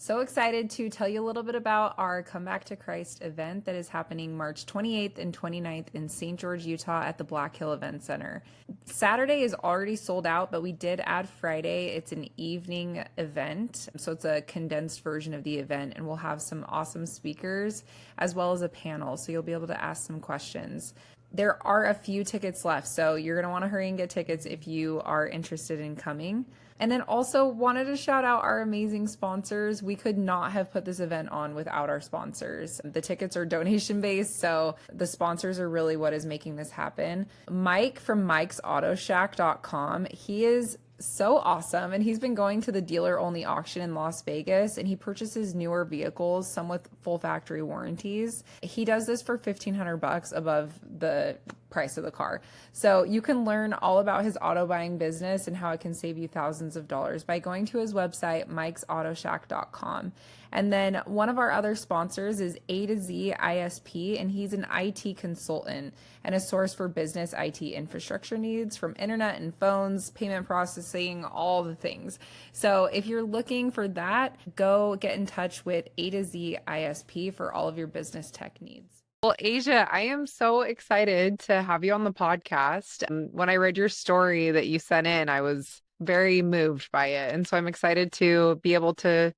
So excited to tell you a little bit about our Come Back to Christ event that is happening March 28th and 29th in St. George, Utah at the Black Hill Event Center. Saturday is already sold out, but we did add Friday. It's an evening event, so it's a condensed version of the event, and we'll have some awesome speakers as well as a panel, so you'll be able to ask some questions. There are a few tickets left, so you're going to want to hurry and get tickets if you are interested in coming. And then also wanted to shout out our amazing sponsors. We could not have put this event on without our sponsors. The tickets are donation based, so the sponsors are really what is making this happen. Mike from mikesAutoShack.com, he is so awesome, and he's been going to the dealer only auction in Las Vegas, and he purchases newer vehicles, some with full factory warranties. He does this for $1,500 above the price of the car. So you can learn all about his auto buying business and how it can save you thousands of dollars by going to his website, mikesAutoShack.com. And then one of our other sponsors is A to Z ISP, and he's an IT consultant and a source for business IT infrastructure needs, from internet and phones, payment processing, all the things. So if you're looking for that, go get in touch with A to Z ISP for all of your business tech needs. Well, Asia, I am so excited to have you on the podcast. When I read your story that you sent in, I was very moved by it. And so I'm excited to be able to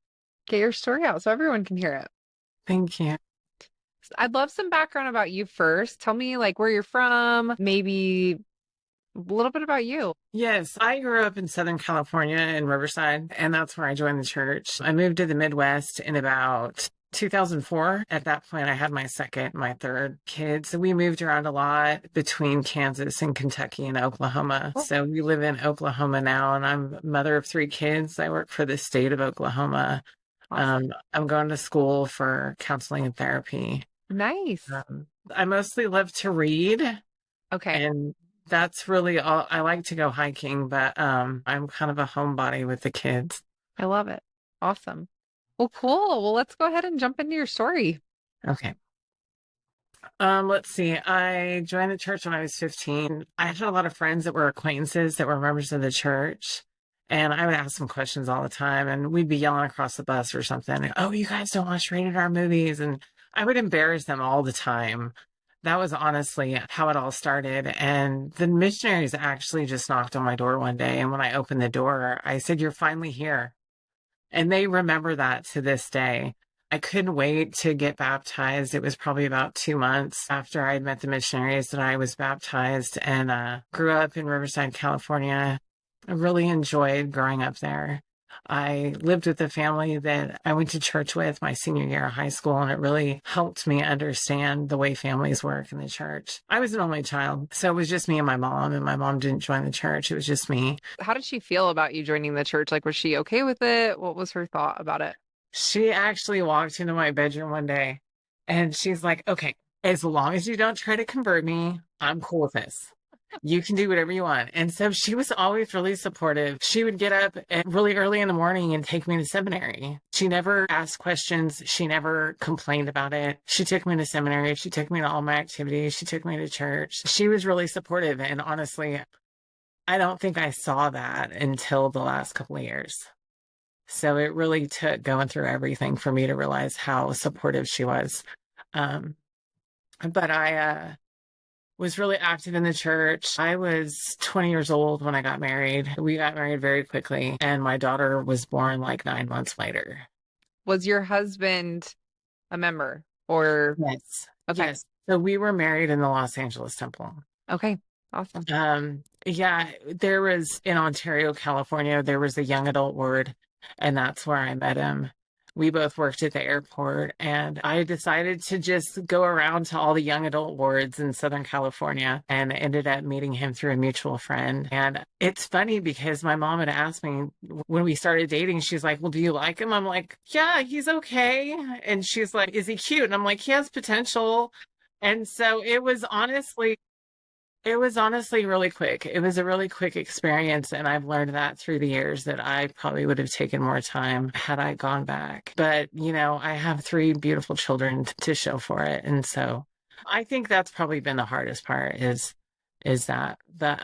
get your story out so everyone can hear it. Thank you. I'd love some background about you first. Tell me like where you're from, maybe a little bit about you. Yes, I grew up in Southern California in Riverside, and that's where I joined the church. I moved to the Midwest in about 2004. At that point, I had my third kid. So we moved around a lot between Kansas and Kentucky and Oklahoma. Oh. So we live in Oklahoma now, and I'm a mother of 3 kids. I work for the state of Oklahoma. Awesome. I'm going to school for counseling and therapy. Nice. I mostly love to read. Okay. And that's really all. I like to go hiking, but I'm kind of a homebody with the kids. I love it. Awesome. Well, cool. Well, let's go ahead and jump into your story. Okay. Let's see. I joined the church when I was 15. I had a lot of friends that were acquaintances that were members of the church. And I would ask them questions all the time, and we'd be yelling across the bus or something. Oh, you guys don't watch rated R movies. And I would embarrass them all the time. That was honestly how it all started. And the missionaries actually just knocked on my door one day. And when I opened the door, I said, "You're finally here." And they remember that to this day. I couldn't wait to get baptized. It was probably about 2 months after I had met the missionaries that I was baptized, and grew up in Riverside, California. I really enjoyed growing up there. I lived with a family that I went to church with my senior year of high school, and it really helped me understand the way families work in the church. I was an only child, so it was just me and my mom didn't join the church. It was just me. How did she feel about you joining the church? Like, was she okay with it? What was her thought about it? She actually walked into my bedroom one day, and she's like, "Okay, as long as you don't try to convert me, I'm cool with this. You can do whatever you want." And so she was always really supportive. She would get up really early in the morning and take me to seminary. She never asked questions. She never complained about it. She took me to seminary. She took me to all my activities. She took me to church. She was really supportive. And honestly, I don't think I saw that until the last couple of years. So it really took going through everything for me to realize how supportive she was. But I was really active in the church. I was 20 years old when I got married. We got married very quickly, and my daughter was born like 9 months later. Was your husband a member or? Yes. Okay. Yes. So we were married in the Los Angeles Temple. Okay. Awesome. Yeah, there was in Ontario, California, there was a young adult ward, and that's where I met him. We both worked at the airport, and I decided to just go around to all the young adult wards in Southern California, and ended up meeting him through a mutual friend. And it's funny because my mom had asked me when we started dating, she's like, "Well, do you like him?" I'm like, "Yeah, he's okay." And she's like, "Is he cute?" And I'm like, "He has potential." And so it was honestly really quick. It was a really quick experience, and I've learned that through the years that I probably would have taken more time had I gone back. But, I have 3 beautiful children to show for it. And so I think that's probably been the hardest part is that. But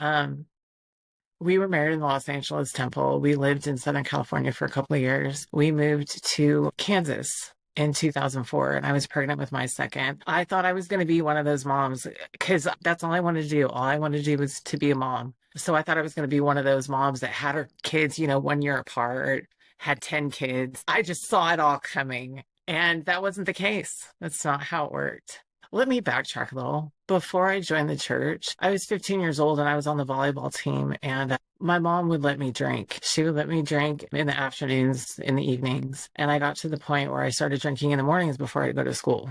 We were married in the Los Angeles Temple. We lived in Southern California for a couple of years. We moved to Kansas in 2004, and I was pregnant with my second. I thought I was going to be one of those moms because that's all I wanted to do. All I wanted to do was to be a mom. So I thought I was going to be one of those moms that had her kids, 1 year apart, had 10 kids. I just saw it all coming. And that wasn't the case. That's not how it worked. Let me backtrack a little. Before I joined the church, I was 15 years old and I was on the volleyball team, and my mom would let me drink. She would let me drink in the afternoons, in the evenings. And I got to the point where I started drinking in the mornings before I go to school.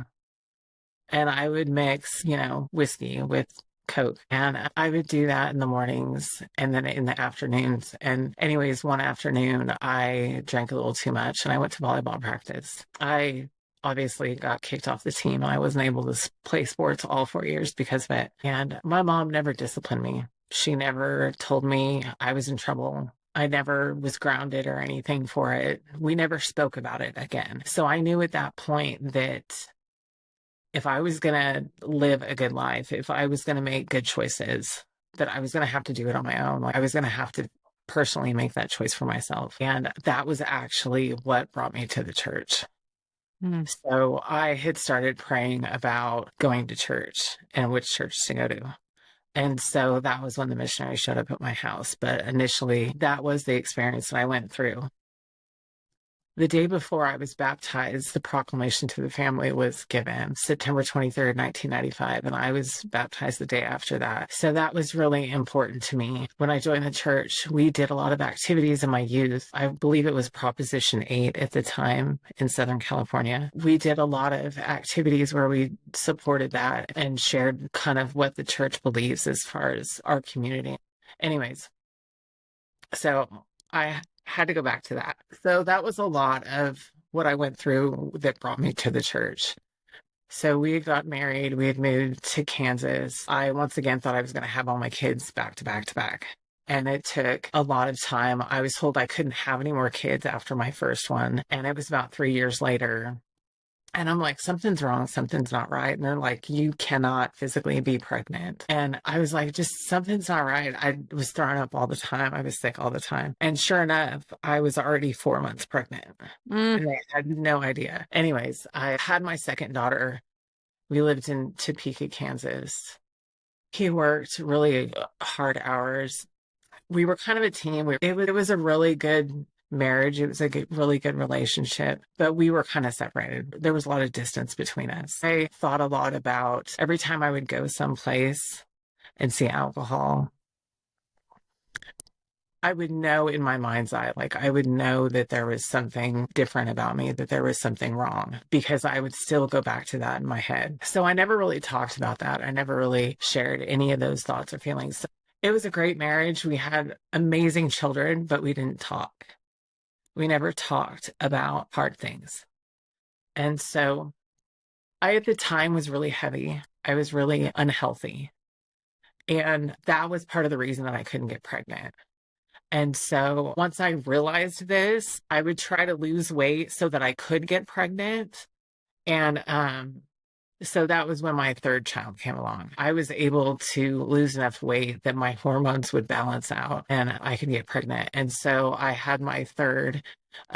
And I would mix, whiskey with Coke. And I would do that in the mornings and then in the afternoons. And anyways, one afternoon I drank a little too much and I went to volleyball practice. I obviously got kicked off the team. I wasn't able to play sports all 4 years because of it. And my mom never disciplined me. She never told me I was in trouble. I never was grounded or anything for it. We never spoke about it again. So I knew at that point that if I was going to live a good life, if I was going to make good choices, that I was going to have to do it on my own. Like I was going to have to personally make that choice for myself. And that was actually what brought me to the church. So I had started praying about going to church and which church to go to. And so that was when the missionary showed up at my house. But initially, that was the experience that I went through. The day before I was baptized, the proclamation to the family was given, September 23rd, 1995, and I was baptized the day after that. So that was really important to me. When I joined the church, we did a lot of activities in my youth. I believe it was Proposition 8 at the time in Southern California. We did a lot of activities where we supported that and shared kind of what the church believes as far as our community. Anyways, so I had to go back to that. So that was a lot of what I went through that brought me to the church. So we got married. We had moved to Kansas. I once again thought I was going to have all my kids back to back to back. And it took a lot of time. I was told I couldn't have any more kids after my first one. And it was about 3 years later. And I'm like, something's wrong. Something's not right. And they're like, you cannot physically be pregnant. And I was like, just something's not right. I was throwing up all the time. I was sick all the time. And sure enough, I was already 4 months pregnant. And I had no idea. Anyways, I had my second daughter. We lived in Topeka, Kansas. He worked really hard hours. We were kind of a team. It was a really good marriage. It was a really good relationship, but we were kind of separated. There was a lot of distance between us. I thought a lot about every time I would go someplace and see alcohol, I would know in my mind's eye, like I would know that there was something different about me, that there was something wrong, because I would still go back to that in my head. So I never really talked about that. I never really shared any of those thoughts or feelings. It was a great marriage. We had amazing children, but we didn't talk. We never talked about hard things. And so I, at the time, was really heavy. I was really unhealthy. And that was part of the reason that I couldn't get pregnant. And so once I realized this, I would try to lose weight so that I could get pregnant. And so that was when my third child came along. I was able to lose enough weight that my hormones would balance out and I could get pregnant. And so I had my third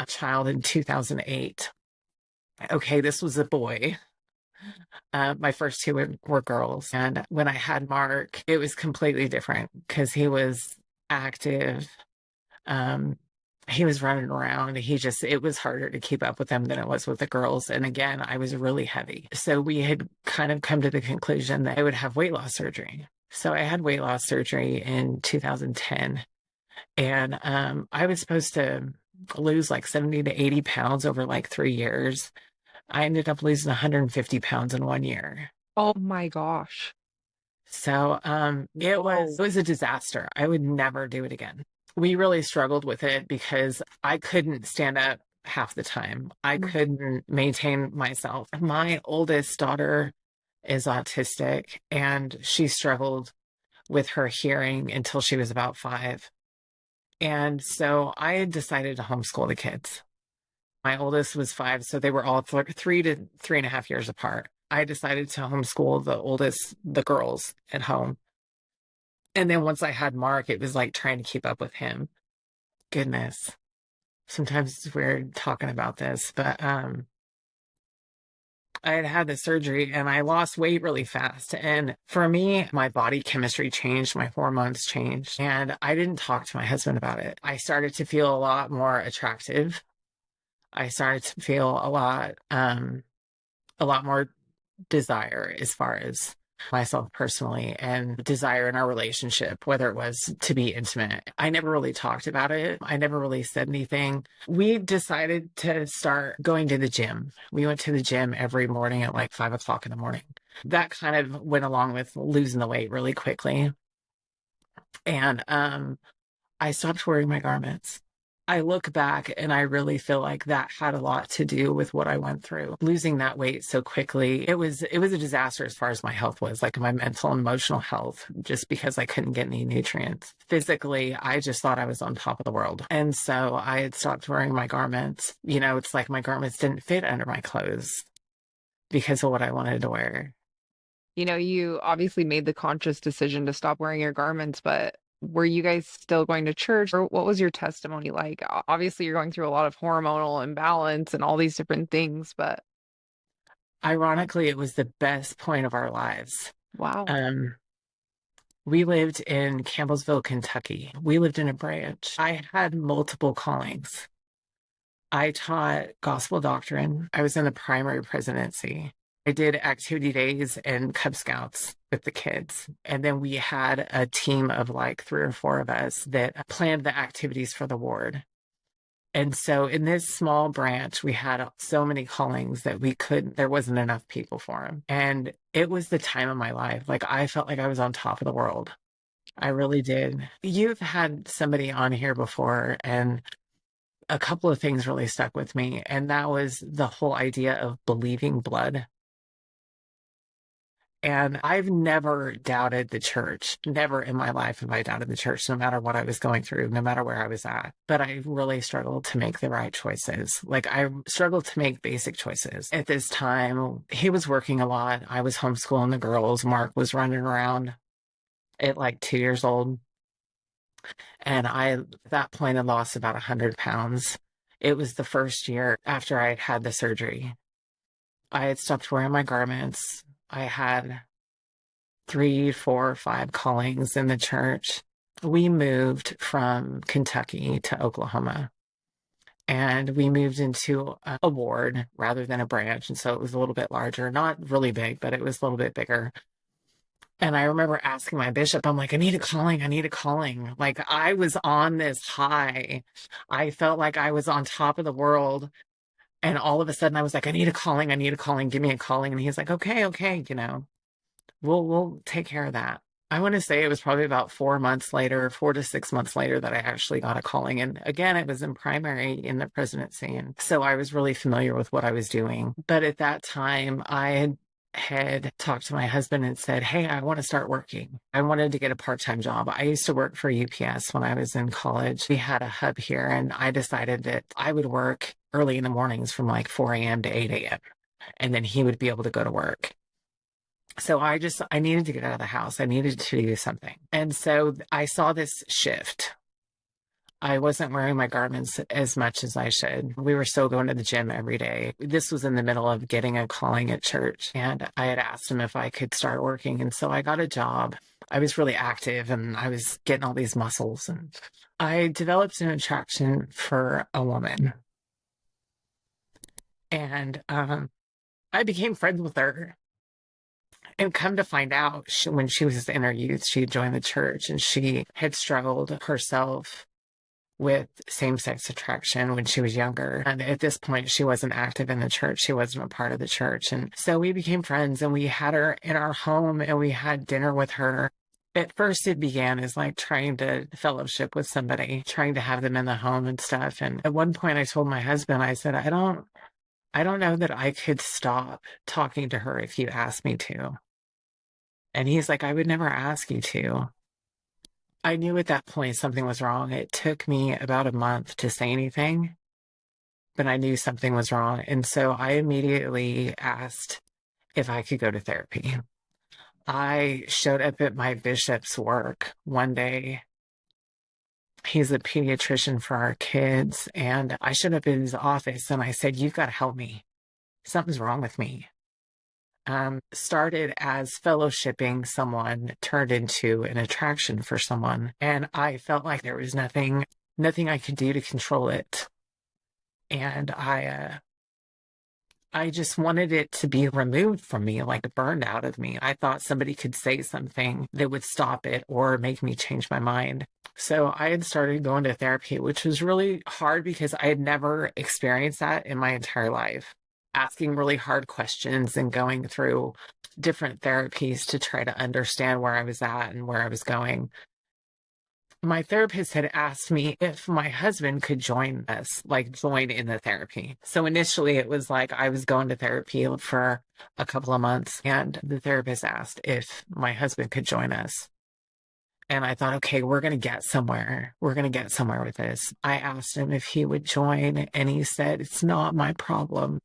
child in 2008. Okay, this was a boy. My first two were girls. And when I had Mark, it was completely different because he was active. He was running around. It was harder to keep up with him than it was with the girls. And again, I was really heavy. So we had kind of come to the conclusion that I would have weight loss surgery. So I had weight loss surgery in 2010. And I was supposed to lose like 70 to 80 pounds over like 3 years. I ended up losing 150 pounds in 1 year. Oh my gosh. So it was a disaster. I would never do it again. We really struggled with it because I couldn't stand up half the time. I couldn't maintain myself. My oldest daughter is autistic and she struggled with her hearing until she was about 5. And so I had decided to homeschool the kids. My oldest was 5, so they were all 3 to 3.5 years apart. I decided to homeschool the girls at home. And then once I had Mark, it was like trying to keep up with him. Goodness. Sometimes it's weird talking about this, but I had had the surgery and I lost weight really fast. And for me, my body chemistry changed, my hormones changed, and I didn't talk to my husband about it. I started to feel a lot more attractive. I started to feel a lot more desire as far as myself personally and desire in our relationship, whether it was to be intimate. I never really talked about it. I never really said anything. We decided to start going to the gym. We went to the gym every morning at like 5 o'clock in the morning. That kind of went along with losing the weight really quickly. And I stopped wearing my garments. I look back and I really feel like that had a lot to do with what I went through. Losing that weight so quickly, it was a disaster as far as my health was, like my mental and emotional health, just because I couldn't get any nutrients. Physically, I just thought I was on top of the world. And so I had stopped wearing my garments. It's like my garments didn't fit under my clothes because of what I wanted to wear. You obviously made the conscious decision to stop wearing your garments, but were you guys still going to church, or what was your testimony like? Obviously, you're going through a lot of hormonal imbalance and all these different things, but Ironically, it was the best point of our lives. wow. Um, We lived in Campbellsville, Kentucky. We lived in a branch. I had multiple callings. I taught gospel doctrine. I was in the primary presidency. I did activity days and Cub Scouts with the kids. And then we had a team of like 3 or 4 of us that planned the activities for the ward. And so in this small branch, we had so many callings that there wasn't enough people for them. And it was the time of my life. Like I felt like I was on top of the world. I really did. You've had somebody on here before, and a couple of things really stuck with me. And that was the whole idea of believing blood. And I've never doubted the church. Never in my life have I doubted the church, no matter what I was going through, no matter where I was at. But I really struggled to make the right choices. Like I struggled to make basic choices. At this time, he was working a lot. I was homeschooling the girls. Mark was running around at like 2 years old. And at that point, I lost about 100 pounds. It was the first year after I had had the surgery. I had stopped wearing my garments. I had 3, 4, 5 callings in the church. We moved from Kentucky to Oklahoma, and we moved into a ward rather than a branch. And so it was a little bit larger, not really big, but it was a little bit bigger. And I remember asking my bishop, I'm like, I need a calling. I need a calling. Like I was on this high. I felt like I was on top of the world. And all of a sudden I was like, I need a calling. I need a calling. Give me a calling. And he's like, okay, we'll take care of that. I want to say it was probably about 4 months later, 4 to 6 months later, that I actually got a calling. And again, it was in primary in the presidency. And so I was really familiar with what I was doing. But at that time, I had talked to my husband and said, hey, I want to start working. I wanted to get a part-time job. I used to work for UPS when I was in college. We had a hub here, and I decided that I would work early in the mornings from like 4 a.m. to 8 a.m. And then he would be able to go to work. So I needed to get out of the house. I needed to do something. And so I saw this shift. I wasn't wearing my garments as much as I should. We were still going to the gym every day. This was in the middle of getting a calling at church. And I had asked him if I could start working. And so I got a job. I was really active and I was getting all these muscles. And I developed an attraction for a woman. And I became friends with her. And come to find out, when she was in her youth, she joined the church and she had struggled herself with same-sex attraction when she was younger. And at this point, she wasn't active in the church. She wasn't a part of the church. And so we became friends, and we had her in our home and we had dinner with her. At first, it began as like trying to fellowship with somebody, trying to have them in the home and stuff. And at one point I told my husband, I said, I don't know that I could stop talking to her if you asked me to. And he's like, I would never ask you to. I knew at that point something was wrong. It took me about a month to say anything, but I knew something was wrong. And so I immediately asked if I could go to therapy. I showed up at my bishop's work one day. He's a pediatrician for our kids. And I showed up in his office and I said, "You've got to help me. Something's wrong with me." Started as fellowshipping someone, turned into an attraction for someone. And I felt like there was nothing I could do to control it. And I just wanted it to be removed from me, like burned out of me. I thought somebody could say something that would stop it or make me change my mind. So I had started going to therapy, which was really hard because I had never experienced that in my entire life. Asking really hard questions and going through different therapies to try to understand where I was at and where I was going. My therapist had asked me if my husband could join us, like join in the therapy. So initially it was like I was going to therapy for a couple of months, and the therapist asked if my husband could join us. And I thought, okay, we're going to get somewhere. We're going to get somewhere with this. I asked him if he would join, and he said, "It's not my problem."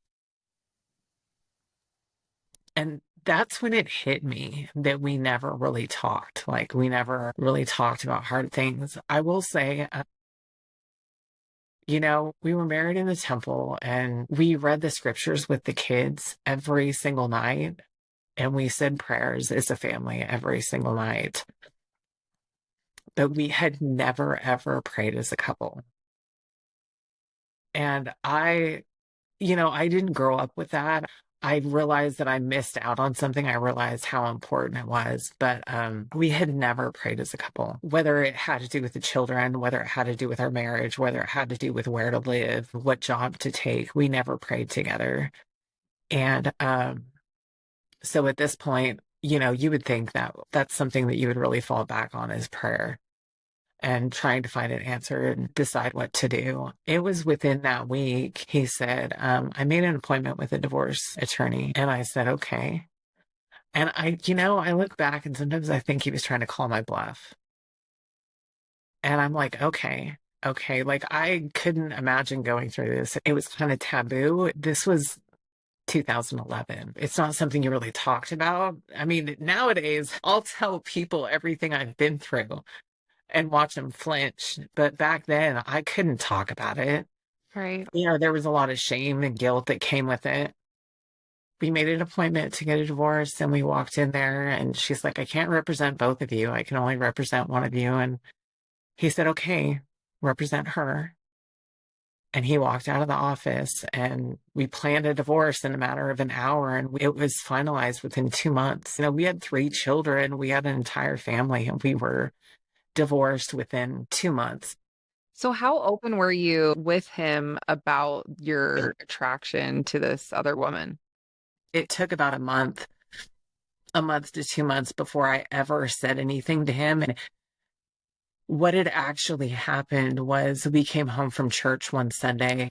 And that's when it hit me that we never really talked. Like, we never really talked about hard things. I will say, we were married in the temple and we read the scriptures with the kids every single night. And we said prayers as a family every single night. But we had never, ever prayed as a couple. And I didn't grow up with that. I realized that I missed out on something. I realized how important it was, but we had never prayed as a couple, whether it had to do with the children, whether it had to do with our marriage, whether it had to do with where to live, what job to take. We never prayed together. And so at this point, you would think that that's something that you would really fall back on is prayer and trying to find an answer and decide what to do. It was within that week, he said, I made an appointment with a divorce attorney. And I said, okay. And I look back and sometimes I think he was trying to call my bluff. And I'm like, okay. Like, I couldn't imagine going through this. It was kind of taboo. This was 2011. It's not something you really talked about. I mean, nowadays, I'll tell people everything I've been through and watch them flinch. But back then, I couldn't talk about it. Right. There was a lot of shame and guilt that came with it. We made an appointment to get a divorce, and we walked in there, and she's like, "I can't represent both of you. I can only represent one of you." And he said, "Okay, represent her." And he walked out of the office, and we planned a divorce in a matter of an hour, and it was finalized within 2 months. We had 3 children. We had an entire family, and we were divorced within 2 months. So how open were you with him about your attraction to this other woman? It took about a month to 2 months before I ever said anything to him. And what had actually happened was we came home from church one Sunday.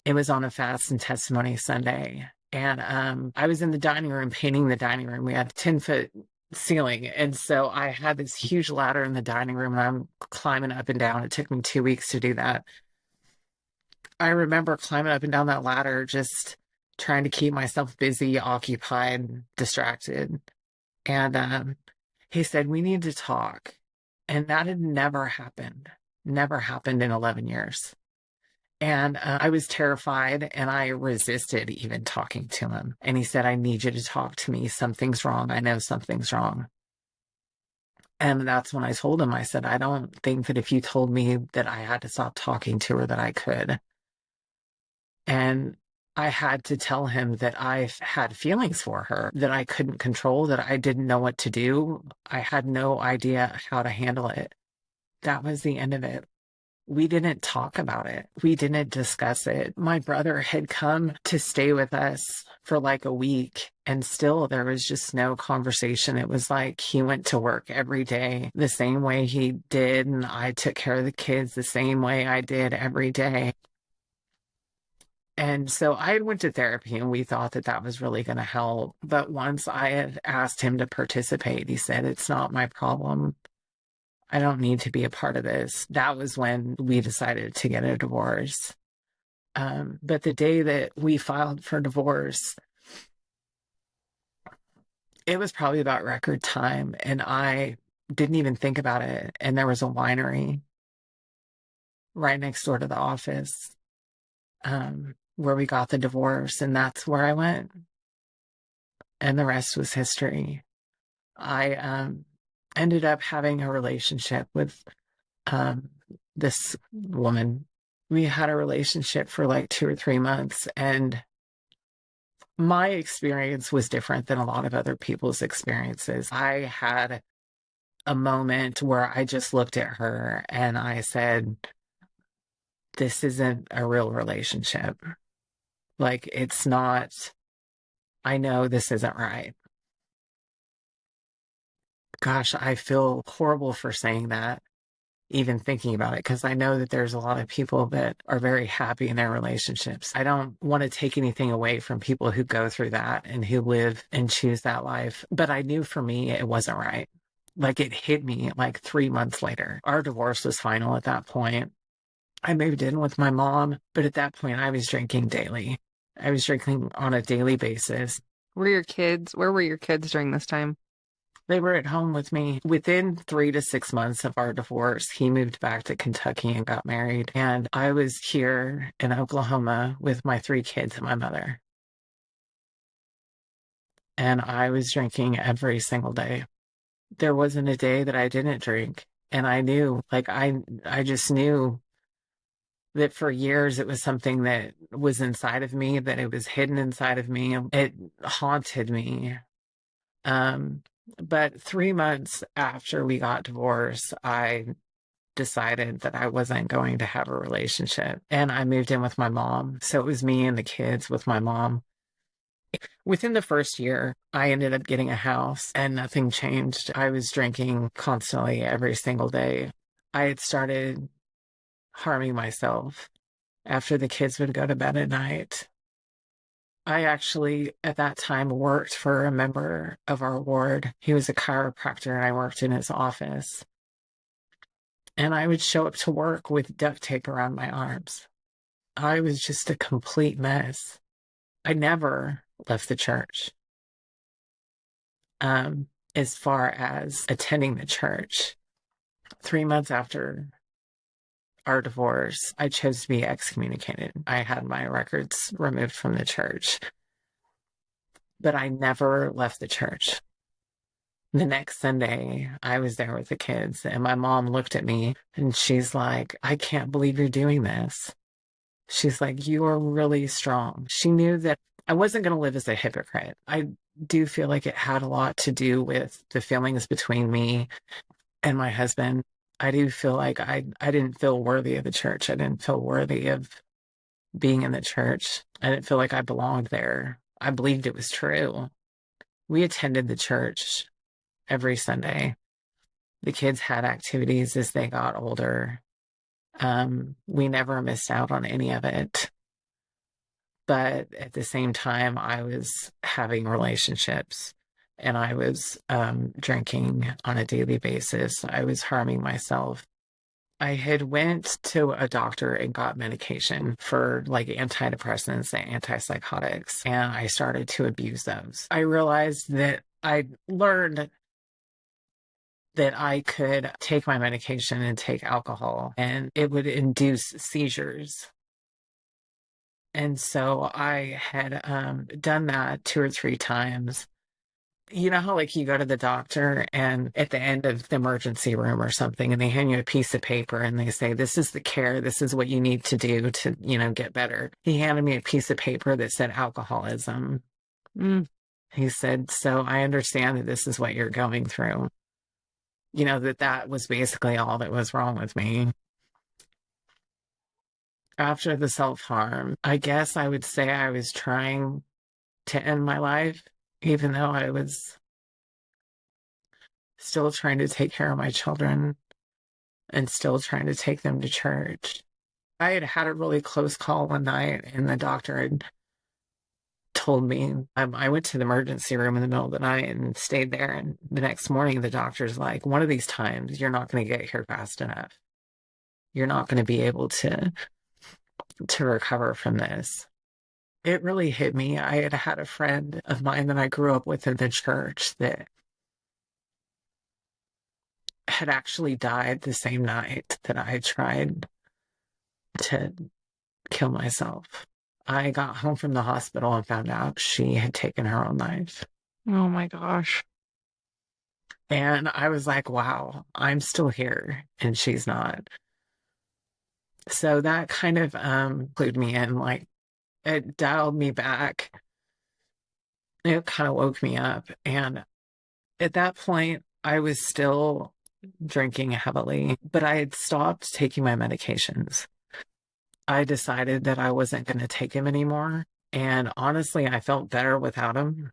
It was on a fast and testimony Sunday. And I was in the dining room painting the dining room. We had a 10-foot ceiling. And so I had this huge ladder in the dining room and I'm climbing up and down. It took me 2 weeks to do that. I remember climbing up and down that ladder, just trying to keep myself busy, occupied, distracted. And he said, "We need to talk." And that had never happened in 11 years. And I was terrified and I resisted even talking to him. And he said, "I need you to talk to me. Something's wrong. I know something's wrong." And that's when I told him, I said, "I don't think that if you told me that I had to stop talking to her, that I could." And I had to tell him that I had feelings for her that I couldn't control, that I didn't know what to do. I had no idea how to handle it. That was the end of it. We didn't talk about it. We didn't discuss it. My brother had come to stay with us for like a week, and still there was just no conversation. It was like he went to work every day the same way he did, and I took care of the kids the same way I did every day. And so I went to therapy and we thought that that was really going to help. But once I had asked him to participate, he said, "It's not my problem. I don't need to be a part of this." That was when we decided to get a divorce. But the day that we filed for divorce, It was probably about record time, and I didn't even think about it. And there was a winery right next door to the office, where we got the divorce, and that's where I went. And the rest was history. I ended up having a relationship with this woman. We had a relationship for like 2 or 3 months, and my experience was different than a lot of other people's experiences. I had a moment where I just looked at her and I said, this isn't a real relationship. Like, it's not, I know this isn't right. Gosh, I feel horrible for saying that, even thinking about it, because I know that there's a lot of people that are very happy in their relationships. I don't want to take anything away from people who go through that and who live and choose that life. But I knew for me, it wasn't right. Like, it hit me like 3 months later. Our divorce was final at that point. I moved in with my mom, but at that point I was drinking daily. I was drinking on a daily basis. Where were your kids during this time? They were at home with me. Within 3 to 6 months of our divorce, he moved back to Kentucky and got married. And I was here in Oklahoma with my 3 kids and my mother. And I was drinking every single day. There wasn't a day that I didn't drink. And I knew, like, I just knew that for years it was something that was inside of me, that it was hidden inside of me. It haunted me. But 3 months after we got divorced, I decided that I wasn't going to have a relationship, and I moved in with my mom. So it was me and the kids with my mom. Within the first year, I ended up getting a house and nothing changed. I was drinking constantly every single day. I had started harming myself after the kids would go to bed at night. I actually, at that time, worked for a member of our ward. He was a chiropractor, and I worked in his office. And I would show up to work with duct tape around my arms. I was just a complete mess. I never left the church. As far as attending the church, 3 months after our divorce, I chose to be excommunicated. I had my records removed from the church, but I never left the church. The next Sunday, I was there with the kids, and my mom looked at me and she's like, I can't believe you're doing this. She's like, you are really strong. She knew that I wasn't going to live as a hypocrite. I do feel like it had a lot to do with the feelings between me and my husband. I do feel like I didn't feel worthy of the church. I didn't feel worthy of being in the church. I didn't feel like I belonged there. I believed it was true. We attended the church every Sunday. The kids had activities as they got older. We never missed out on any of it. But at the same time, I was having relationships, and I was drinking on a daily basis. I was harming myself. I had went to a doctor and got medication for like antidepressants and antipsychotics, and I started to abuse those. I realized that I learned that I could take my medication and take alcohol, and it would induce seizures. And so I had done that 2 or 3 times. You know how, like, you go to the doctor and at the end of the emergency room or something, and they hand you a piece of paper and they say, this is the care, this is what you need to do to, get better. He handed me a piece of paper that said alcoholism. He said, so I understand that this is what you're going through. That was basically all that was wrong with me. After the self-harm, I guess I would say I was trying to end my life, even though I was still trying to take care of my children and still trying to take them to church. I had had a really close call one night, and the doctor had told me, I went to the emergency room in the middle of the night and stayed there. And the next morning, the doctor's like, one of these times, you're not going to get here fast enough. You're not going to be able to recover from this. it really hit me. I had had a friend of mine that I grew up with in the church that had actually died the same night that I tried to kill myself. I got home from the hospital and found out she had taken her own life. Oh my gosh. And I was like, wow, I'm still here and she's not. So that kind of clued me in, like it dialed me back. It kind of woke me up. And at that point, I was still drinking heavily, but I had stopped taking my medications. I decided that I wasn't going to take him anymore. And honestly, I felt better without him.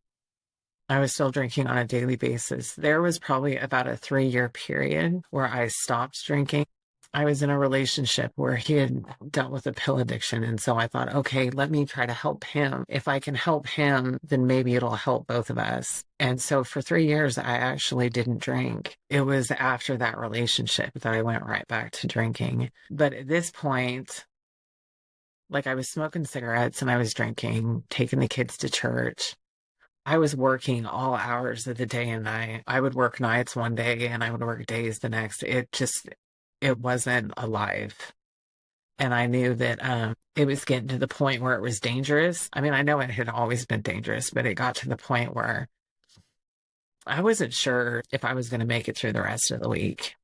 I was still drinking on a daily basis. There was probably about a 3-year period where I stopped drinking. I was in a relationship where he had dealt with a pill addiction. And so I thought, okay, let me try to help him. If I can help him, then maybe it'll help both of us. And so for 3 years, I actually didn't drink. It was after that relationship that I went right back to drinking. But at this point, like I was smoking cigarettes and I was drinking, taking the kids to church. I was working all hours of the day and night. I would work nights one day and I would work days the next. It wasn't alive. And I knew that it was getting to the point where it was dangerous. I mean, I know it had always been dangerous, but it got to the point where I wasn't sure if I was going to make it through the rest of the week.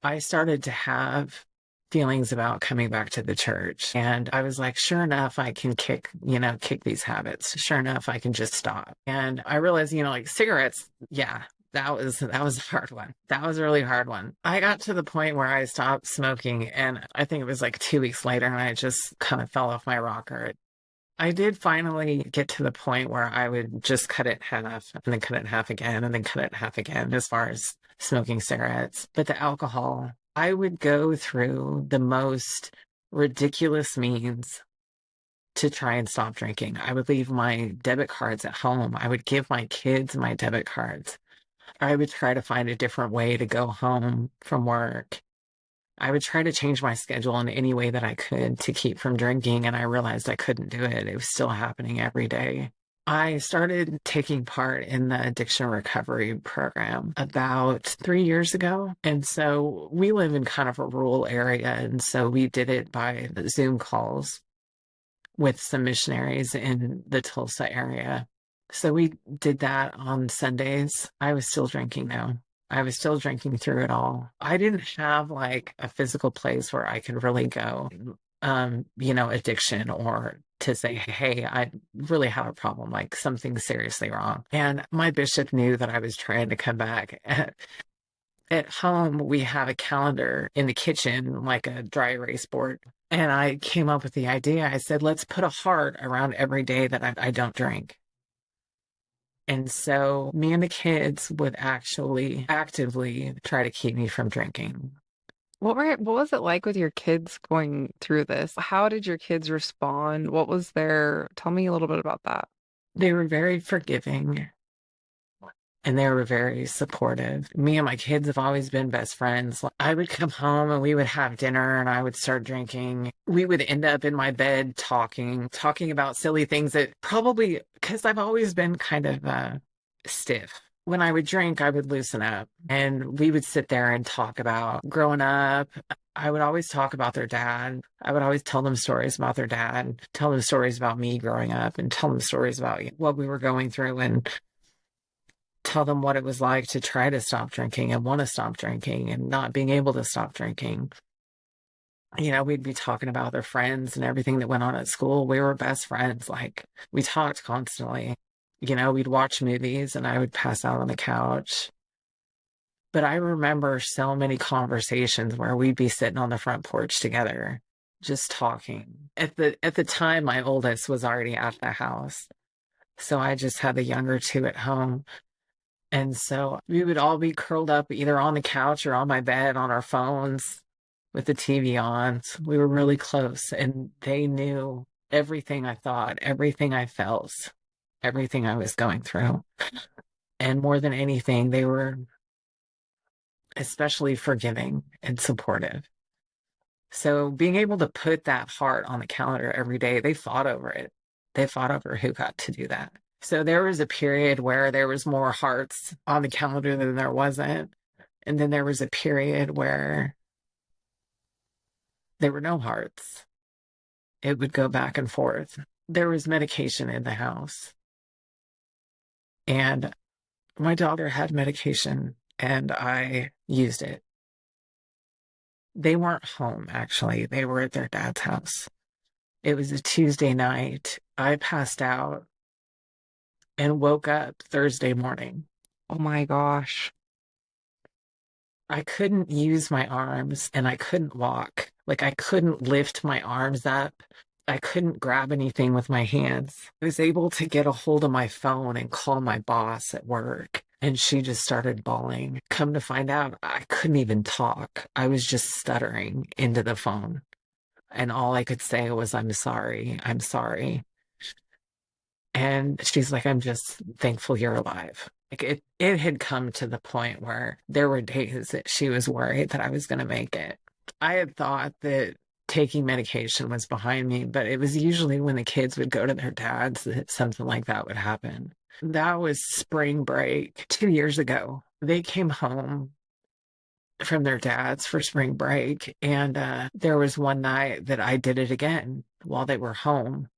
I started to have feelings about coming back to the church. And I was like, sure enough, I can kick these habits. Sure enough, I can just stop. And I realized, like cigarettes, yeah, that was a hard one. That was a really hard one. I got to the point where I stopped smoking, and I think it was like 2 weeks later, and I just kind of fell off my rocker. I did finally get to the point where I would just cut it in half and then cut it in half again and then cut it in half again as far as smoking cigarettes. But the alcohol, I would go through the most ridiculous means to try and stop drinking. I would leave my debit cards at home. I would give my kids my debit cards. I would try to find a different way to go home from work. I would try to change my schedule in any way that I could to keep from drinking, and I realized I couldn't do it. It was still happening every day. I started taking part in the addiction recovery program about 3 years ago. And so we live in kind of a rural area. And so we did it by Zoom calls with some missionaries in the Tulsa area. So we did that on Sundays. I was still drinking now. I was still drinking through it all. I didn't have like a physical place where I could really go, addiction, or to say, hey, I really have a problem, like something's seriously wrong. And my bishop knew that I was trying to come back. At home, we have a calendar in the kitchen, like a dry erase board. And I came up with the idea. I said, let's put a heart around every day that I don't drink. And so me and the kids would actually actively try to keep me from drinking. What was it like with your kids going through this? How did your kids respond? Tell me a little bit about that. They were very forgiving and they were very supportive. Me and my kids have always been best friends. I would come home and we would have dinner and I would start drinking. We would end up in my bed talking about silly things that probably, because I've always been kind of stiff. When I would drink, I would loosen up and we would sit there and talk about growing up. I would always talk about their dad. I would always tell them stories about their dad, tell them stories about me growing up, and tell them stories about what we were going through, and tell them what it was like to try to stop drinking and want to stop drinking and not being able to stop drinking. We'd be talking about their friends and everything that went on at school. We were best friends. Like, we talked constantly. We'd watch movies and I would pass out on the couch. But I remember so many conversations where we'd be sitting on the front porch together, just talking. At the time, my oldest was already at the house. So I just had the younger two at home. And so we would all be curled up either on the couch or on my bed on our phones with the TV on. So we were really close and they knew everything I thought, everything I felt, everything I was going through. And more than anything, they were especially forgiving and supportive. So being able to put that heart on the calendar every day, they fought over it. They fought over who got to do that. So there was a period where there was more hearts on the calendar than there wasn't. And then there was a period where there were no hearts. It would go back and forth. There was medication in the house. And my daughter had medication and I used it. They weren't home, actually. They were at their dad's house. It was a Tuesday night. I passed out and woke up Thursday morning. Oh my gosh. I couldn't use my arms and I couldn't walk. Like I couldn't lift my arms up. I couldn't grab anything with my hands. I was able to get a hold of my phone and call my boss at work. And she just started bawling. Come to find out, I couldn't even talk. I was just stuttering into the phone. And all I could say was, I'm sorry. I'm sorry. And she's like, I'm just thankful you're alive. Like it had come to the point where there were days that she was worried that I was going to make it. I had thought that taking medication was behind me, but it was usually when the kids would go to their dads that something like that would happen. That was spring break 2 years ago. They came home from their dads for spring break. And there was one night that I did it again while they were home.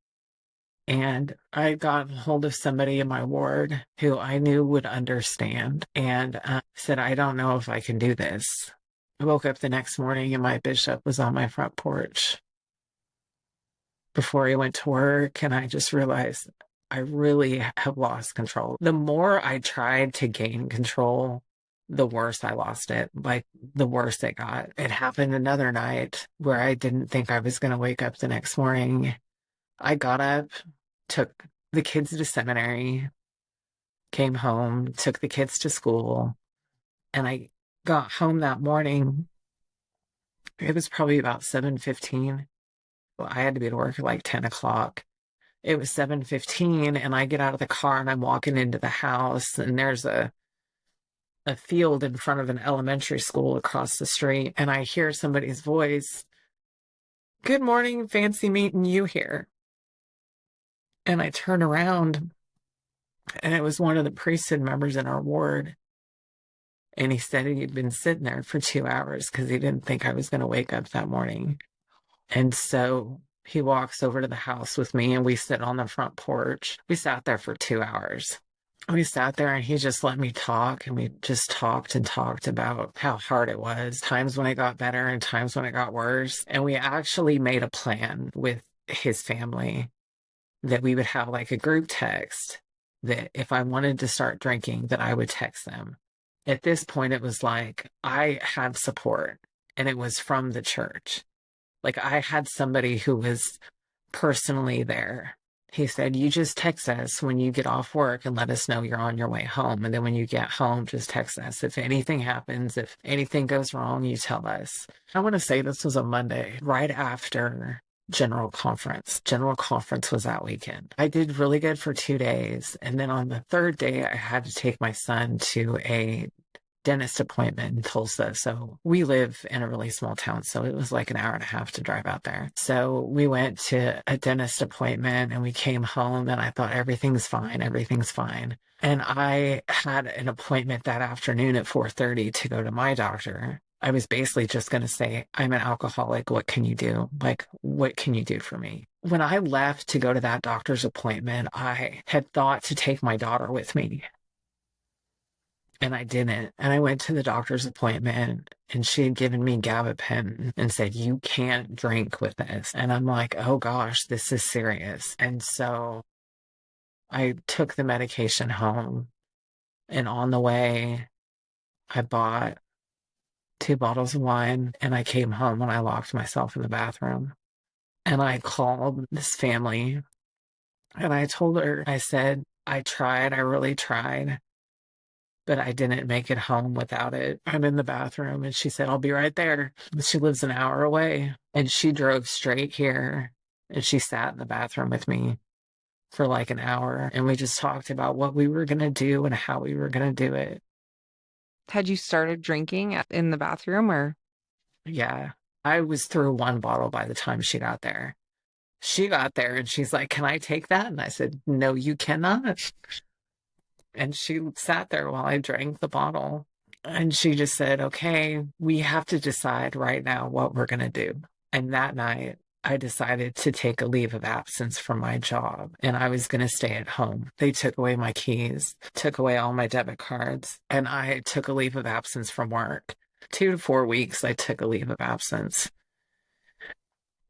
And I got a hold of somebody in my ward who I knew would understand and said, I don't know if I can do this. I woke up the next morning and my bishop was on my front porch before he went to work. And I just realized I really have lost control. The more I tried to gain control, the worse I lost it. Like the worse it got. It happened another night where I didn't think I was going to wake up the next morning. I got up, took the kids to seminary, came home, took the kids to school, and I got home that morning. It was probably about 7:15. Well, I had to be at work at like 10 o'clock. It was 7:15, and I get out of the car and I'm walking into the house, and there's a field in front of an elementary school across the street, and I hear somebody's voice, "Good morning, fancy meeting you here." And I turn around, and it was one of the priesthood members in our ward. And he said he'd been sitting there for 2 hours because he didn't think I was going to wake up that morning. And so he walks over to the house with me, and we sit on the front porch. We sat there for 2 hours. We sat there and he just let me talk, and we just talked and talked about how hard it was, times when it got better and times when it got worse. And we actually made a plan with his family that we would have like a group text that if I wanted to start drinking, that I would text them. At this point, it was like I had support, and it was from the church. Like I had somebody who was personally there. He said, you just text us when you get off work and let us know you're on your way home. And then when you get home, just text us. If anything happens, if anything goes wrong, you tell us. I want to say this was a Monday, right after General Conference. General Conference was that weekend. I did really good for 2 days. And then on the third day, I had to take my son to a dentist appointment in Tulsa. So we live in a really small town. So it was like an hour and a half to drive out there. So we went to a dentist appointment and we came home, and I thought everything's fine. Everything's fine. And I had an appointment that afternoon at 4:30 to go to my doctor. I was basically just going to say, I'm an alcoholic. What can you do? Like, what can you do for me? When I left to go to that doctor's appointment, I had thought to take my daughter with me. And I didn't. And I went to the doctor's appointment, and she had given me gabapentin and said, you can't drink with this. And I'm like, oh gosh, this is serious. And so I took the medication home, and on the way, I bought 2 bottles of wine, and I came home and I locked myself in the bathroom. And I called this family, and I told her, I said, I tried, I really tried, but I didn't make it home without it. I'm in the bathroom. And she said, I'll be right there. She lives an hour away. And she drove straight here, and she sat in the bathroom with me for like an hour. And we just talked about what we were going to do and how we were going to do it. Had you started drinking in the bathroom or? Yeah, I was through 1 bottle by the time she got there. She got there and she's like, "Can I take that?" And I said, "No, you cannot." And she sat there while I drank the bottle. And she just said, "Okay, we have to decide right now what we're going to do." And that night, I decided to take a leave of absence from my job and I was going to stay at home. They took away my keys, took away all my debit cards, and I took a leave of absence from work. 2 to 4 weeks, I took a leave of absence.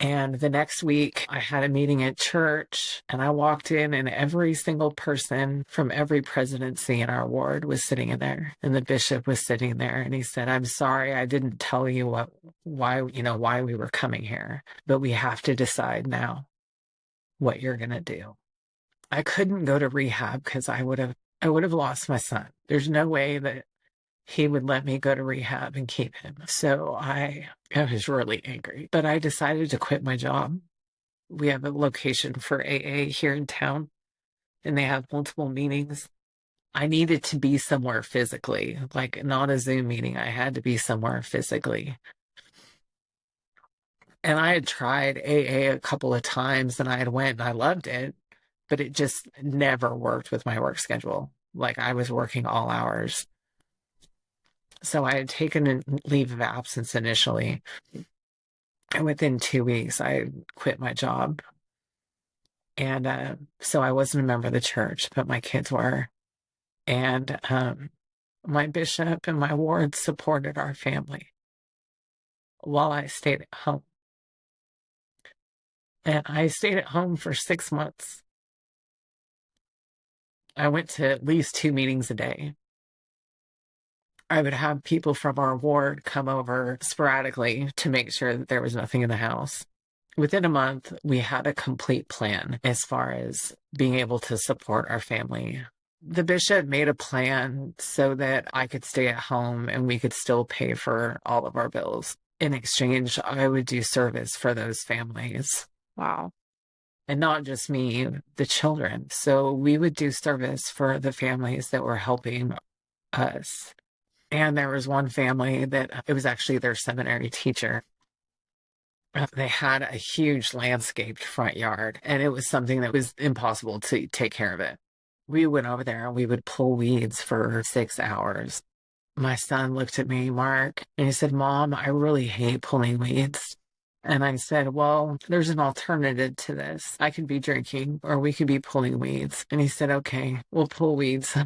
And the next week, I had a meeting at church, and I walked in, and every single person from every presidency in our ward was sitting in there, and the bishop was sitting there, and he said, "I'm sorry, I didn't tell you why we were coming here, but we have to decide now what you're going to do." I couldn't go to rehab because I would have lost my son. There's no way that he would let me go to rehab and keep him. So I was really angry, but I decided to quit my job. We have a location for AA here in town, and they have multiple meetings. I needed to be somewhere physically, like not a Zoom meeting. I had to be somewhere physically. And I had tried AA a couple of times and I had went and I loved it, but it just never worked with my work schedule. Like I was working all hours. So I had taken a leave of absence initially. And within 2 weeks, I quit my job. And so I wasn't a member of the church, but my kids were. And my bishop and my ward supported our family while I stayed at home. And I stayed at home for 6 months. I went to at least 2 meetings a day. I would have people from our ward come over sporadically to make sure that there was nothing in the house. Within a month, we had a complete plan as far as being able to support our family. The bishop made a plan so that I could stay at home and we could still pay for all of our bills. In exchange, I would do service for those families. Wow. And not just me, the children. So we would do service for the families that were helping us. And there was one family that it was actually their seminary teacher. They had a huge landscaped front yard, and it was something that was impossible to take care of it. We went over there and we would pull weeds for 6 hours. My son looked at me, Mark, and he said, "Mom, I really hate pulling weeds." And I said, "Well, there's an alternative to this. I could be drinking or we could be pulling weeds." And he said, "Okay, we'll pull weeds."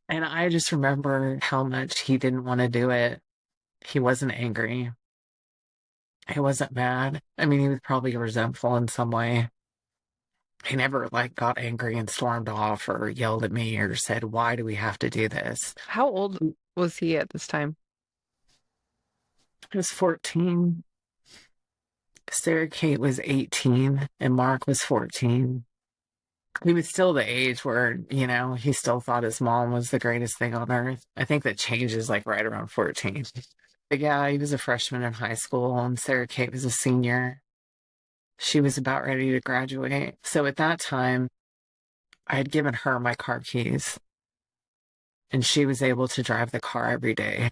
And I just remember how much he didn't want to do it. He wasn't angry. He wasn't mad. I mean, he was probably resentful in some way. He never got angry and stormed off or yelled at me or said, "Why do we have to do this?" How old was he at this time? He was 14. Sarah Kate was 18 and Mark was 14. He was still the age where, he still thought his mom was the greatest thing on earth. I think that changes right around 14. But yeah, he was a freshman in high school and Sarah Kate was a senior. She was about ready to graduate. So at that time, I had given her my car keys and she was able to drive the car every day.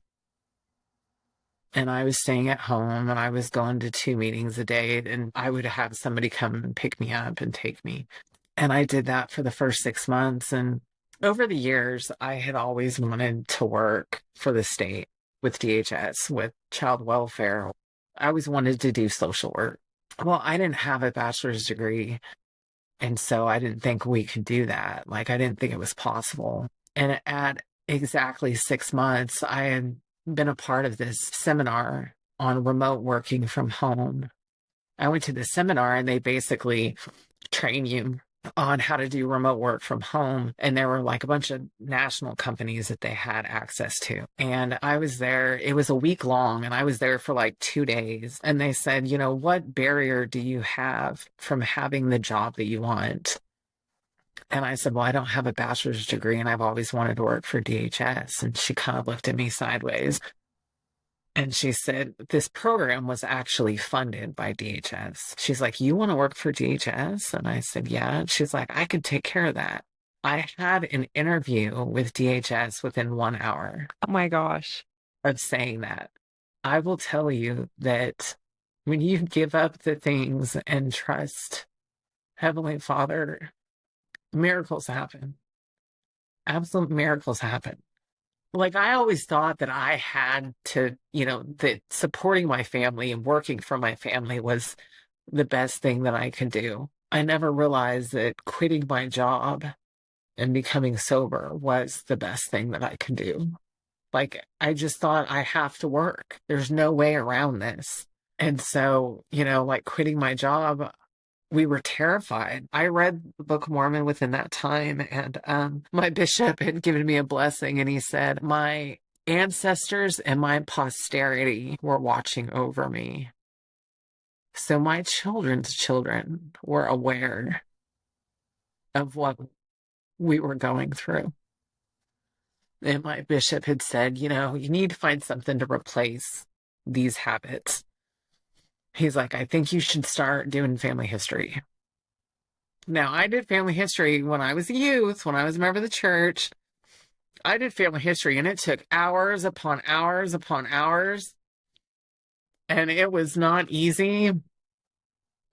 And I was staying at home and I was going to 2 meetings a day and I would have somebody come and pick me up and take me. And I did that for the first 6 months. And over the years, I had always wanted to work for the state with DHS, with child welfare. I always wanted to do social work. Well, I didn't have a bachelor's degree. And so I didn't think we could do that. I didn't think it was possible. And at exactly 6 months, I had been a part of this seminar on remote working from home. I went to the seminar and they basically train you on how to do remote work from home. And there were a bunch of national companies that they had access to. And I was there, it was a week long, and I was there for 2 days. And they said, "What barrier do you have from having the job that you want?" And I said, "Well, I don't have a bachelor's degree and I've always wanted to work for DHS. And she kind of looked at me sideways. And she said, "This program was actually funded by DHS." She's like, "You want to work for DHS?" And I said, "Yeah." And she's like, "I could take care of that." I had an interview with DHS within 1 hour Oh my gosh. of saying that. I will tell you that When you give up the things and trust Heavenly Father, miracles happen. Absolute miracles happen. Like, I always thought that I had to, that supporting my family and working for my family was the best thing that I could do. I never realized that quitting my job and becoming sober was the best thing that I could do. Like, I just thought I have to work. There's no way around this. And so, like quitting my job, we were terrified. I read the Book Mormon within that time, and my bishop had given me a blessing, and he said, my ancestors and my posterity were watching over me. So my children's children were aware of what we were going through. And my bishop had said, you need to find something to replace these habits. He's like, I think you should start doing family history. Now, I did family history when I was a youth, when I was a member of the church. I did family history, and it took hours upon hours upon hours. And it was not easy.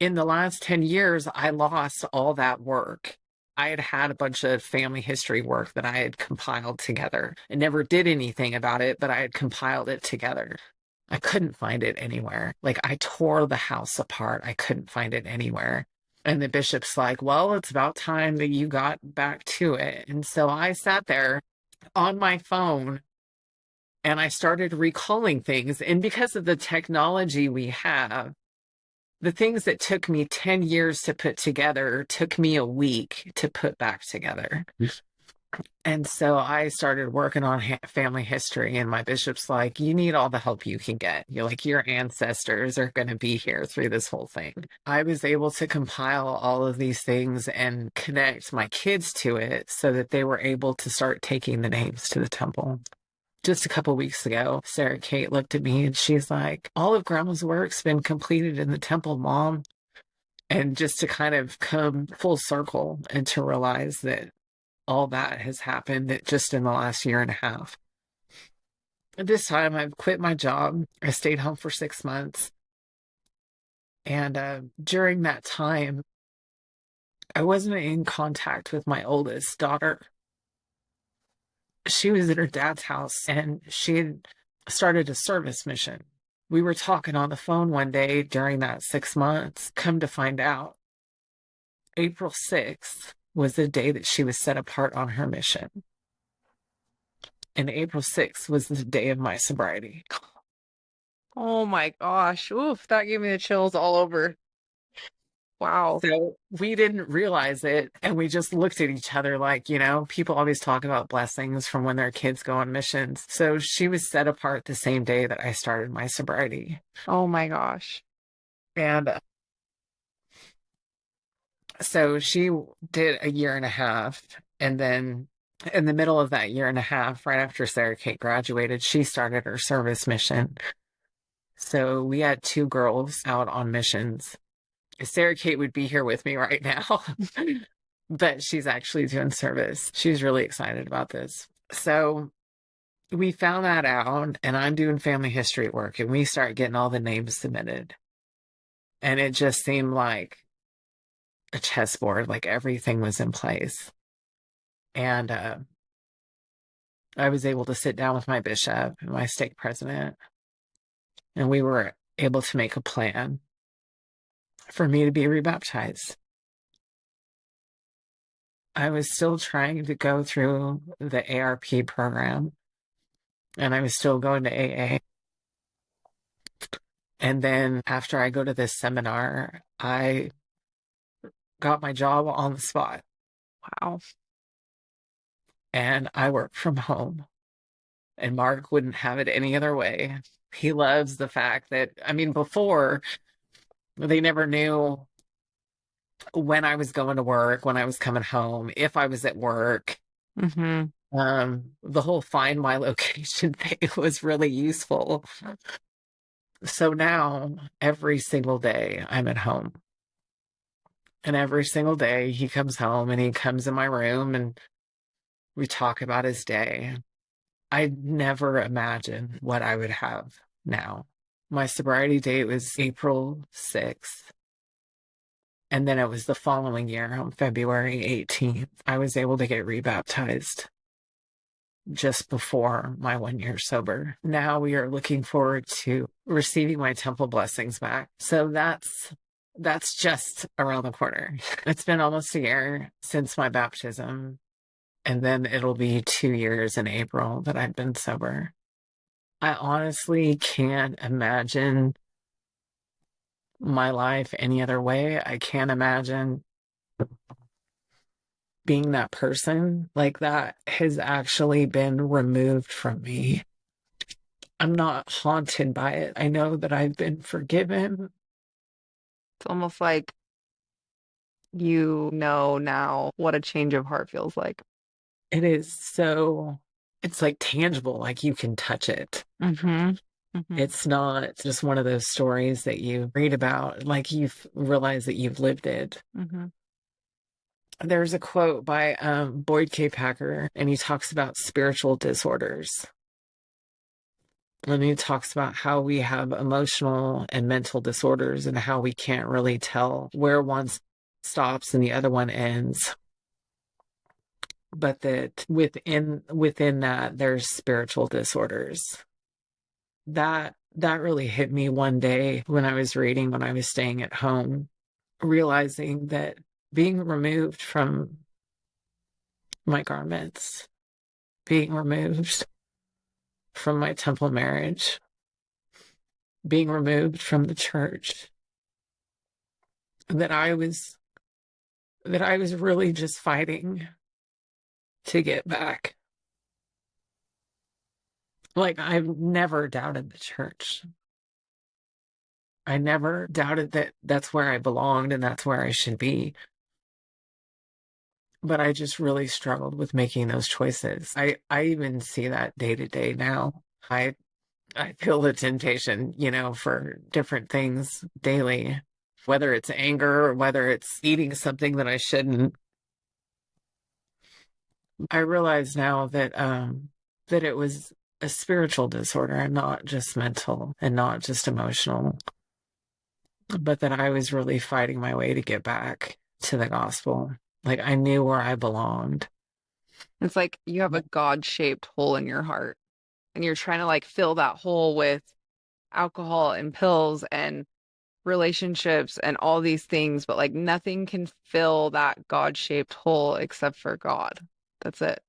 In the last 10 years, I lost all that work. I had a bunch of family history work that I had compiled together. I never did anything about it, but I had compiled it together. I couldn't find it anywhere. Like, I tore the house apart. I couldn't find it anywhere. And the bishop's like, well, it's about time that you got back to it. And so I sat there on my phone and I started recalling things. And because of the technology we have, the things that took me 10 years to put together took me a week to put back together. And so I started working on family history, and my bishop's like, you need all the help you can get. You're like, your ancestors are going to be here through this whole thing. I was able to compile all of these things and connect my kids to it so that they were able to start taking the names to the temple. Just a couple weeks ago, Sarah Kate looked at me and she's like, all of Grandma's work's been completed in the temple, Mom. And just to kind of come full circle and to realize that all that has happened just in the last year and a half. At this time, I've quit my job. I stayed home for 6 months. And during that time, I wasn't in contact with my oldest daughter. She was at her dad's house, and she had started a service mission. We were talking on the phone one day during that 6 months. Come to find out, April 6th was the day that she was set apart on her mission. And April 6th was the day of my sobriety. Oh my gosh. Oof, that gave me the chills all over. Wow. So we didn't realize it, and we just looked at each other like, people always talk about blessings from when their kids go on missions. So she was set apart the same day that I started my sobriety. Oh my gosh. And so she did a year and a half, and then in the middle of that year and a half, right after Sarah Kate graduated, she started her service mission. So we had 2 girls out on missions. Sarah Kate would be here with me right now, but she's actually doing service. She's really excited about this. So we found that out, and I'm doing family history work, and we start getting all the names submitted. And it just seemed like a chessboard, like everything was in place. And I was able to sit down with my bishop and my stake president, and we were able to make a plan for me to be rebaptized. I was still trying to go through the ARP program, and I was still going to AA. And then after I go to this seminar, I got my job on the spot. Wow. And I work from home. And Mark wouldn't have it any other way. He loves the fact that, before, they never knew when I was going to work, when I was coming home, if I was at work. Mm-hmm. The whole find my location thing was really useful. So now, every single day, I'm at home. And every single day, he comes home and he comes in my room and we talk about his day. I never imagined what I would have now. My sobriety date was April 6th. And then it was the following year on February 18th, I was able to get rebaptized just before my 1 year sober. Now we are looking forward to receiving my temple blessings back. So that's just around the corner. It's been almost a year since my baptism, and then it'll be 2 years in April that I've been sober. I honestly can't imagine my life any other way. I can't imagine being that person. Like, that has actually been removed from me. I'm not haunted by it. I know that I've been forgiven. It's almost like you know now what a change of heart feels like. It is so, it's like tangible, like you can touch it. Mm-hmm. Mm-hmm. It's not just one of those stories that you read about, like you've realized that you've lived it. Mm-hmm. There's a quote by Boyd K. Packer, and he talks about spiritual disorders. And he talks about how we have emotional and mental disorders and how we can't really tell where one stops and the other one ends. But that within that, there's spiritual disorders. That really hit me one day when I was reading, when I was staying at home, realizing that being removed from my garments, being removed from my temple marriage, being removed from the church, that I was really just fighting to get back. Like, I've never doubted the church. I never doubted that that's where I belonged and that's where I should be. But I just really struggled with making those choices. I even see that day to day now. I feel the temptation, for different things daily, whether it's anger or whether it's eating something that I shouldn't. I realize now that that it was a spiritual disorder and not just mental and not just emotional, but that I was really fighting my way to get back to the gospel. Like, I knew where I belonged. It's like you have a God-shaped hole in your heart, and you're trying to like fill that hole with alcohol and pills and relationships and all these things, but like nothing can fill that God-shaped hole except for God. That's it.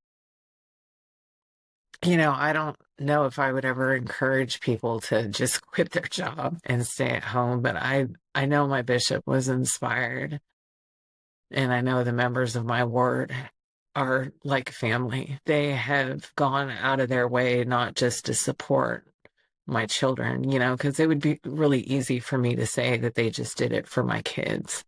I don't know if I would ever encourage people to just quit their job and stay at home, but I know my bishop was inspired, and I know the members of my ward are like family. They have gone out of their way not just to support my children, because it would be really easy for me to say that they just did it for my kids,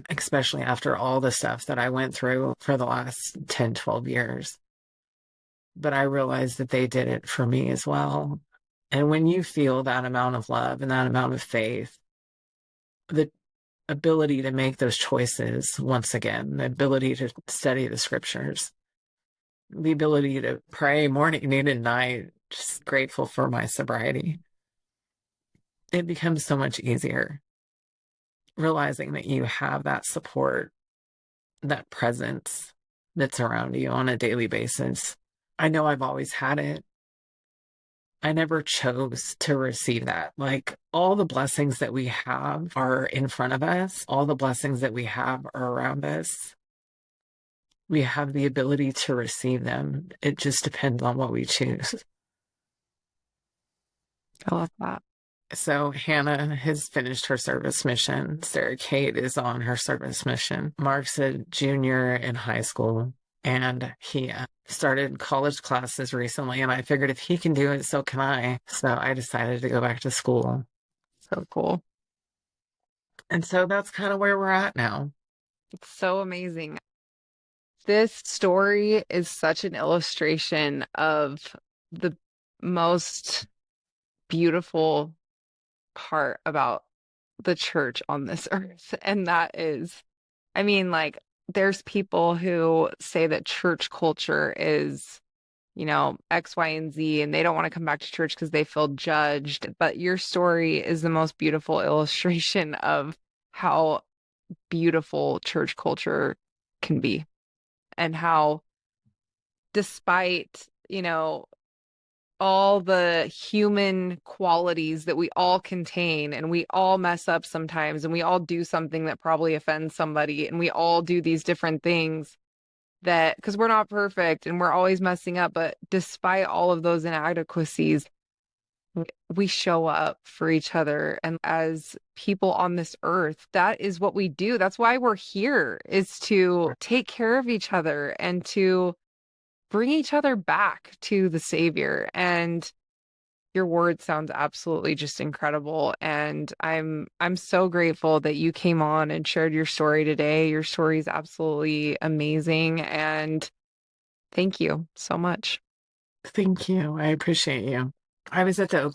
especially after all the stuff that I went through for the last 10, 12 years. But I realized that they did it for me as well. And when you feel that amount of love and that amount of faith, the ability to make those choices, once again, the ability to study the scriptures, the ability to pray morning, noon, and night, just grateful for my sobriety, it becomes so much easier. Realizing that you have that support, that presence that's around you on a daily basis. I know I've always had it. I never chose to receive that. Like, all the blessings that we have are in front of us. All the blessings that we have are around us. We have the ability to receive them. It just depends on what we choose. I love that. So Hannah has finished her service mission. Sarah Kate is on her service mission. Mark's a junior in high school, and he started college classes recently, and I figured if he can do it, so can I. So I decided to go back to school. So cool. And so that's kind of where we're at now. It's so amazing. This story is such an illustration of the most beautiful part about the church on this earth. And that is, I mean, like, there's people who say that church culture is X, Y, and Z, and they don't want to come back to church because they feel judged. But your story is the most beautiful illustration of how beautiful church culture can be, and how, despite, all the human qualities that we all contain, and we all mess up sometimes, and we all do something that probably offends somebody, and we all do these different things that, because we're not perfect and we're always messing up, but despite all of those inadequacies, we show up for each other. And as people on this earth, that is what we do. That's why we're here, is to take care of each other and to bring each other back to the Savior. And your word sounds absolutely just incredible. And I'm so grateful that you came on and shared your story today. Your story is absolutely amazing. And thank you so much. Thank you. I appreciate you. I was at the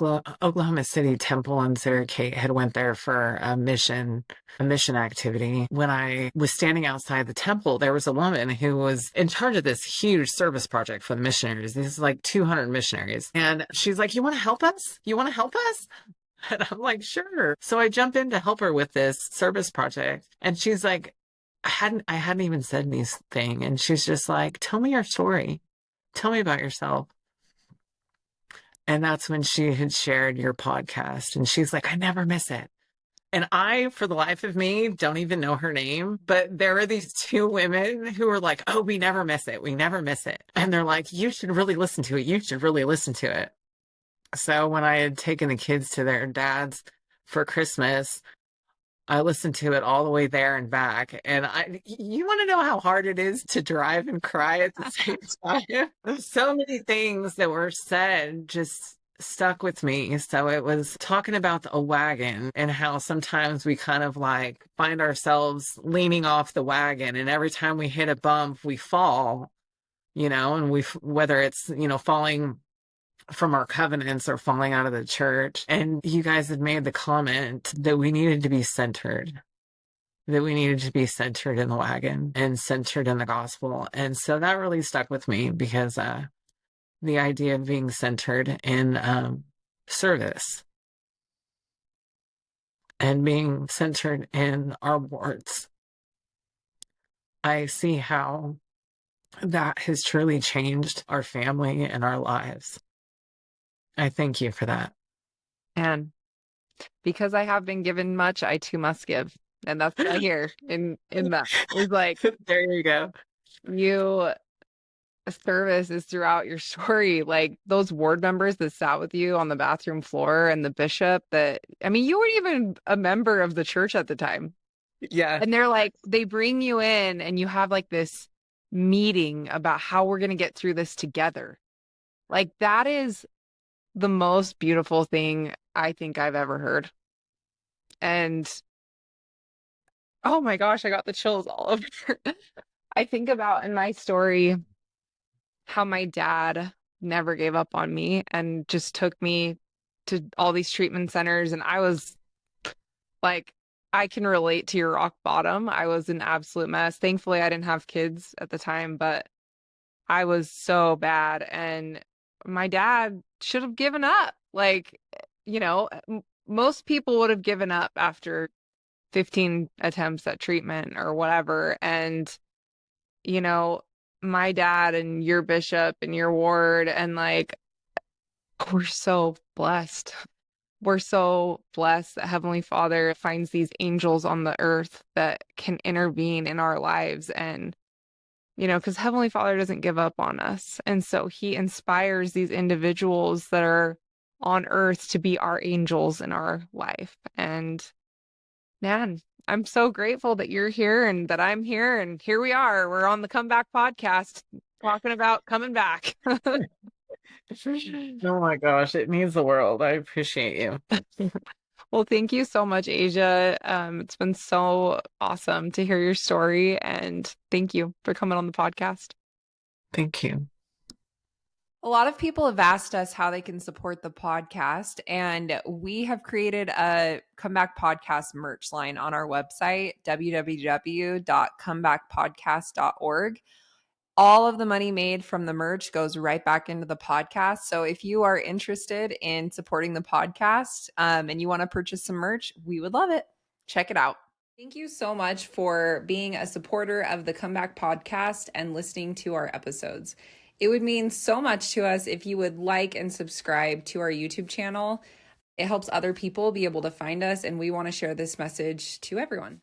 Oklahoma City Temple, and Sarah Kate had went there for a mission activity. When I was standing outside the temple, there was a woman who was in charge of this huge service project for the missionaries. This is like 200 missionaries. And she's like, "You want to help us? You want to help us?" And I'm like, "Sure." So I jump in to help her with this service project. And she's like, I hadn't even said anything. And she's just like, "Tell me your story. Tell me about yourself." And that's when she had shared your podcast. And she's like, "I never miss it." And I, for the life of me, don't even know her name. But there are these two women who are like, "Oh, we never miss it. We never miss it." And they're like, "You should really listen to it. You should really listen to it." So when I had taken the kids to their dad's for Christmas, I listened to it all the way there and back. And you want to know how hard it is to drive and cry at the same time? So many things that were said just stuck with me. So it was talking about a wagon, and how sometimes we kind of like find ourselves leaning off the wagon, and every time we hit a bump, we fall, and whether it's, falling from our covenants or falling out of the church. And you guys had made the comment that we needed to be centered, in the wagon and centered in the gospel. And so that really stuck with me, because the idea of being centered in service and being centered in our words, I see how that has truly changed our family and our lives. I thank you for that. And because I have been given much, I too must give. And that's what I hear in that. It's like, there you go. Service is throughout your story. Like those ward members that sat with you on the bathroom floor, and the bishop you weren't even a member of the church at the time. Yeah. And they're like, they bring you in and you have like this meeting about how we're going to get through this together. Like that is the most beautiful thing I think I've ever heard. And oh my gosh, I got the chills all over. I think about in my story how my dad never gave up on me and just took me to all these treatment centers. And I was like, I can relate to your rock bottom. I was an absolute mess. Thankfully, I didn't have kids at the time, but I was so bad. And my dad should have given up. Like, most people would have given up after 15 attempts at treatment or whatever. And, my dad and your bishop and your ward, and like, we're so blessed. We're so blessed that Heavenly Father finds these angels on the earth that can intervene in our lives. And, because Heavenly Father doesn't give up on us. And so he inspires these individuals that are on earth to be our angels in our life. And man, I'm so grateful that you're here and that I'm here. And here we are. We're on the Comeback podcast talking about coming back. Oh my gosh, it means the world. I appreciate you. Well, thank you so much, Asia. It's been so awesome to hear your story, and thank you for coming on the podcast. Thank you. A lot of people have asked us how they can support the podcast, and we have created a Comeback Podcast merch line on our website, www.comebackpodcast.org. All of the money made from the merch goes right back into the podcast. So if you are interested in supporting the podcast and you want to purchase some merch, we would love it. Check it out. Thank you so much for being a supporter of the Comeback Podcast and listening to our episodes. It would mean so much to us if you would like and subscribe to our YouTube channel. It helps other people be able to find us, and we want to share this message to everyone.